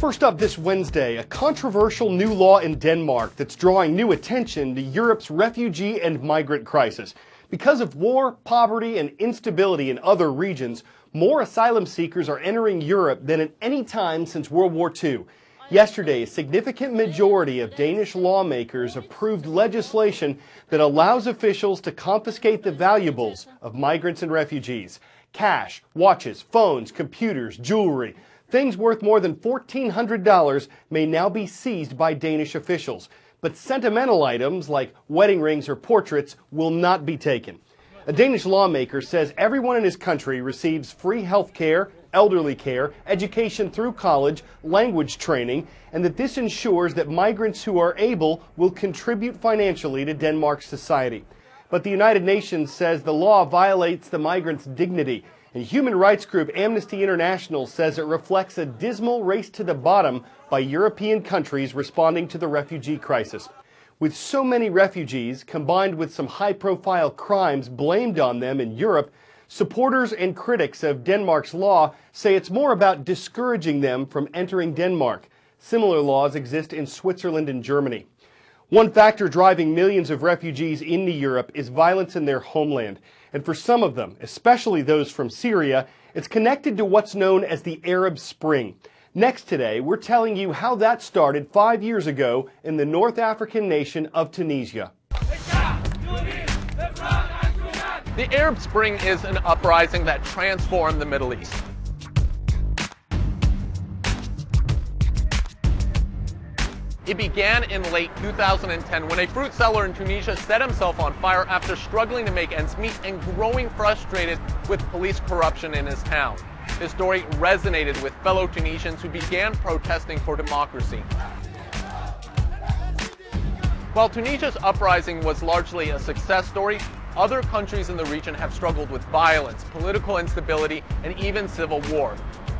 First up this Wednesday, a controversial new law in Denmark that's drawing new attention to Europe's refugee and migrant crisis. Because of war, poverty, and instability in other regions, more asylum seekers are entering Europe than at any time since World War II. Yesterday, a significant majority of Danish lawmakers approved legislation that allows officials to confiscate the valuables of migrants and refugees. Cash, watches, phones, computers, jewelry. Things worth more than $1,400 may now be seized by Danish officials. But sentimental items like wedding rings or portraits will not be taken. A Danish lawmaker says everyone in his country receives free health care, elderly care, education through college, language training, and that this ensures that migrants who are able will contribute financially to Denmark's society. But the United Nations says the law violates the migrants' dignity, and human rights group Amnesty International says it reflects a dismal race to the bottom by European countries responding to the refugee crisis. With so many refugees, combined with some high-profile crimes blamed on them in Europe, supporters and critics of Denmark's law say it's more about discouraging them from entering Denmark. Similar laws exist in Switzerland and Germany. One factor driving millions of refugees into Europe is violence in their homeland. And for some of them, especially those from Syria, it's connected to what's known as the Arab Spring. Next today, we're telling you how that started 5 years ago in the North African nation of Tunisia. The Arab Spring is an uprising that transformed the Middle East. It began in late 2010 when a fruit seller in Tunisia set himself on fire after struggling to make ends meet and growing frustrated with police corruption in his town. His story resonated with fellow Tunisians who began protesting for democracy. While Tunisia's uprising was largely a success story, other countries in the region have struggled with violence, political instability, and even civil war.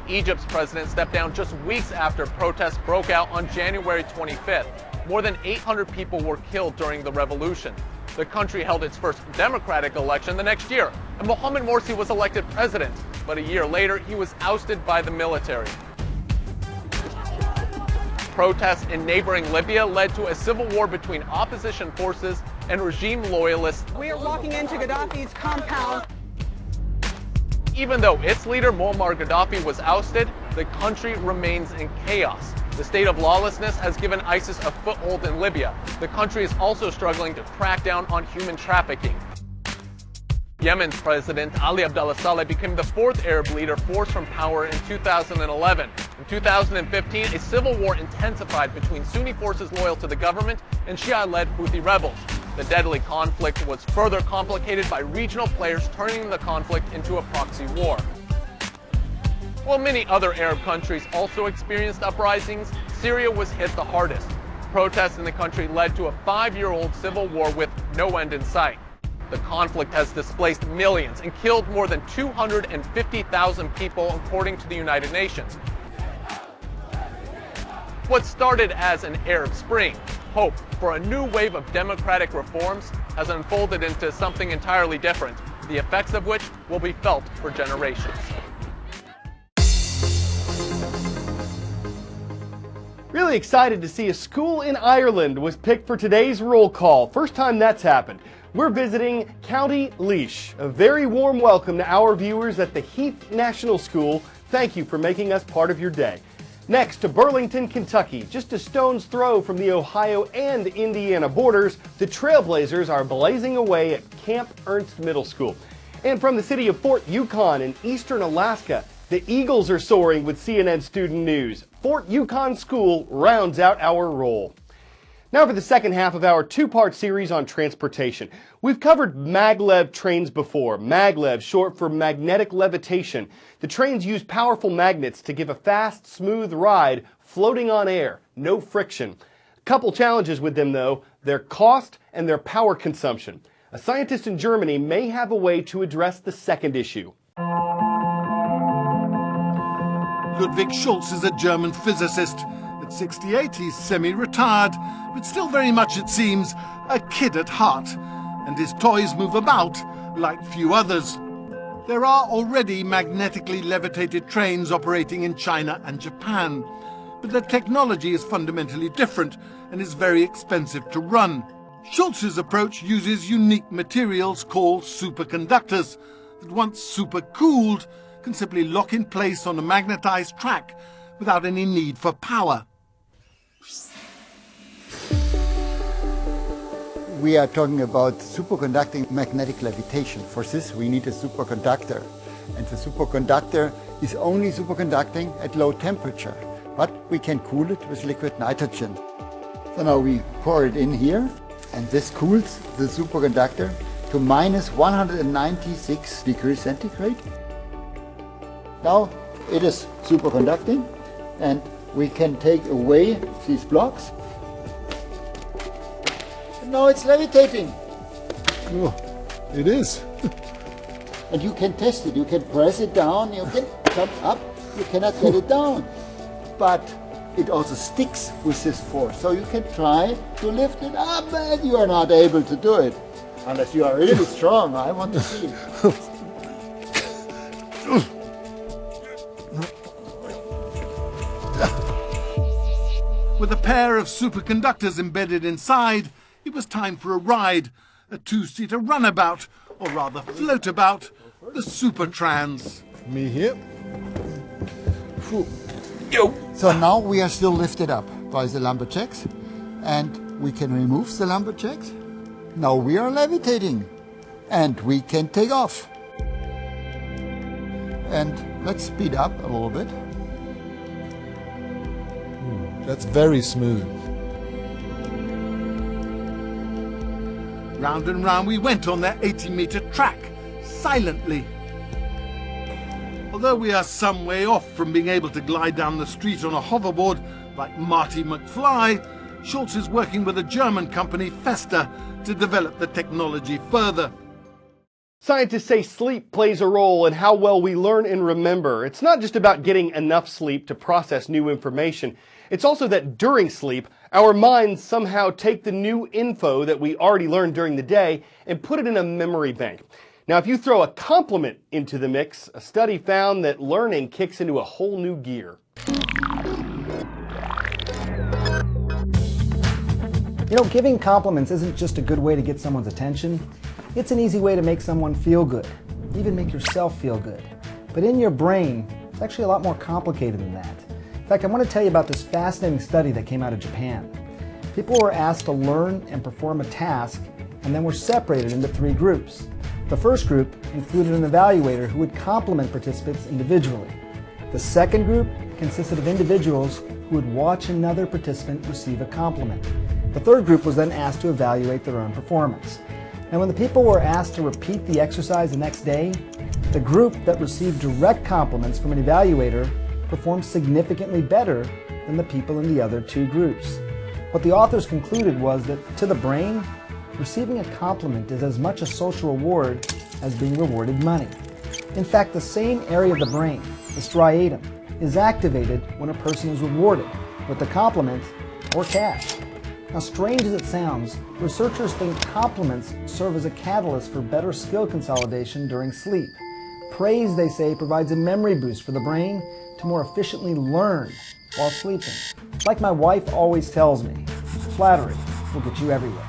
Egypt's president stepped down just weeks after protests broke out on January 25th. More than 800 people were killed during the revolution. The country held its first democratic election the next year, and Mohamed Morsi was elected president. But a year later, he was ousted by the military. Protests in neighboring Libya led to a civil war between opposition forces and regime loyalists. We are walking into Gaddafi's compound. Even though its leader, Muammar Gaddafi, was ousted, the country remains in chaos. The state of lawlessness has given ISIS a foothold in Libya. The country is also struggling to crack down on human trafficking. Yemen's president, Ali Abdullah Saleh, became the fourth Arab leader forced from power in 2011. In 2015, a civil war intensified between Sunni forces loyal to the government and Shia-led Houthi rebels. The deadly conflict was further complicated by regional players turning the conflict into a proxy war. While many other Arab countries also experienced uprisings, Syria was hit the hardest. Protests in the country led to a 5-year-old civil war with no end in sight. The conflict has displaced millions and killed more than 250,000 people, according to the United Nations. What started as an Arab Spring, hope for a new wave of democratic reforms, has unfolded into something entirely different, the effects of which will be felt for generations. Really excited to see a school in Ireland was picked for today's roll call. First time that's happened. We're visiting County Laois. A very warm welcome to our viewers at the Heath National School. Thank you for making us part of your day. Next to Burlington, Kentucky, just a stone's throw from the Ohio and Indiana borders, the Trailblazers are blazing away at Camp Ernst Middle School. And from the city of Fort Yukon in eastern Alaska, the Eagles are soaring with CNN Student News. Fort Yukon School rounds out our roll. Now for the second half of our two-part series on transportation. We've covered maglev trains before. Maglev, short for magnetic levitation. The trains use powerful magnets to give a fast, smooth ride, floating on air, no friction. A couple challenges with them though, their cost and their power consumption. A scientist in Germany may have a way to address the second issue. Ludwig Schulz is a German physicist. At 68, he's semi-retired, but still very much, it seems, a kid at heart. And his toys move about like few others. There are already magnetically levitated trains operating in China and Japan. but the technology is fundamentally different and is very expensive to run. Schultz's approach uses unique materials called superconductors that, once supercooled, can simply lock in place on a magnetized track without any need for power. We are talking about superconducting magnetic levitation. For this we need a superconductor, and the superconductor is only superconducting at low temperature, but we can cool it with liquid nitrogen. So now we pour it in here, and this cools the superconductor to minus 196 degrees centigrade. Now it is superconducting, and we can take away these blocks. And now it's levitating. Oh, it is. And you can test it. You can press it down, you can jump up, you cannot get it down. But it also sticks with this force. So you can try to lift it up, and you are not able to do it. Unless you are really strong. I want to see. With a pair of superconductors embedded inside, it was time for a ride, a two-seater runabout, or rather floatabout, the Supertrans. Me here. So now we are still lifted up by the lumberjacks, and we can remove the lumberjacks. Now we are levitating, and we can take off. And let's speed up a little bit. That's very smooth. Round and round we went on that 80-meter track, silently. Although we are some way off from being able to glide down the street on a hoverboard like Marty McFly, Schultz is working with a German company, Fester, to develop the technology further. Scientists say sleep plays a role in how well we learn and remember. It's not just about getting enough sleep to process new information. It's also that during sleep, our minds somehow take the new info that we already learned during the day and put it in a memory bank. Now, if you throw a compliment into the mix, a study found that learning kicks into a whole new gear. You know, giving compliments isn't just a good way to get someone's attention. It's an easy way to make someone feel good, even make yourself feel good. But in your brain, it's actually a lot more complicated than that. In fact, I want to tell you about this fascinating study that came out of Japan. People were asked to learn and perform a task, and then were separated into 3 groups. The first group included an evaluator who would compliment participants individually. The second group consisted of individuals who would watch another participant receive a compliment. The third group was then asked to evaluate their own performance. And when the people were asked to repeat the exercise the next day, the group that received direct compliments from an evaluator performed significantly better than the people in the other 2 groups. What the authors concluded was that to the brain, receiving a compliment is as much a social reward as being rewarded money. In fact, the same area of the brain, the striatum, is activated when a person is rewarded with a compliment or cash. Now, strange as it sounds, researchers think compliments serve as a catalyst for better skill consolidation during sleep. Praise, they say, provides a memory boost for the brain to more efficiently learn while sleeping. Like my wife always tells me, flattery will get you everywhere.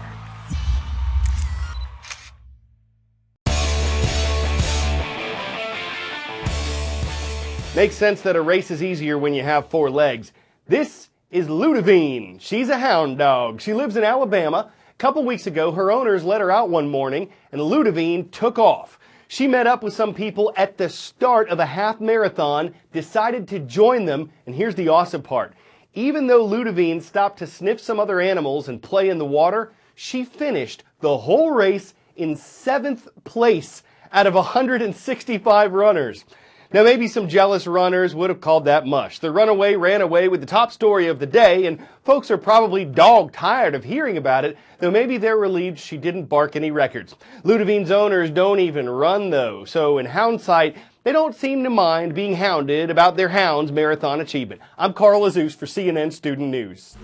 Makes sense that a race is easier when you have 4 legs. This is Ludivine. She's a hound dog. She lives in Alabama. A couple weeks ago, her owners let her out one morning, and Ludivine took off. She met up with some people at the start of a half marathon, decided to join them, and here's the awesome part. Even though Ludivine stopped to sniff some other animals and play in the water, she finished the whole race in 7th place out of 165 runners. Now, maybe some jealous runners would have called that mush. The runaway ran away with the top story of the day, and folks are probably dog-tired of hearing about it, though maybe they're relieved she didn't bark any records. Ludivine's owners don't even run, though, so in hindsight, they don't seem to mind being hounded about their hound's marathon achievement. I'm Carl Azus for CNN Student News.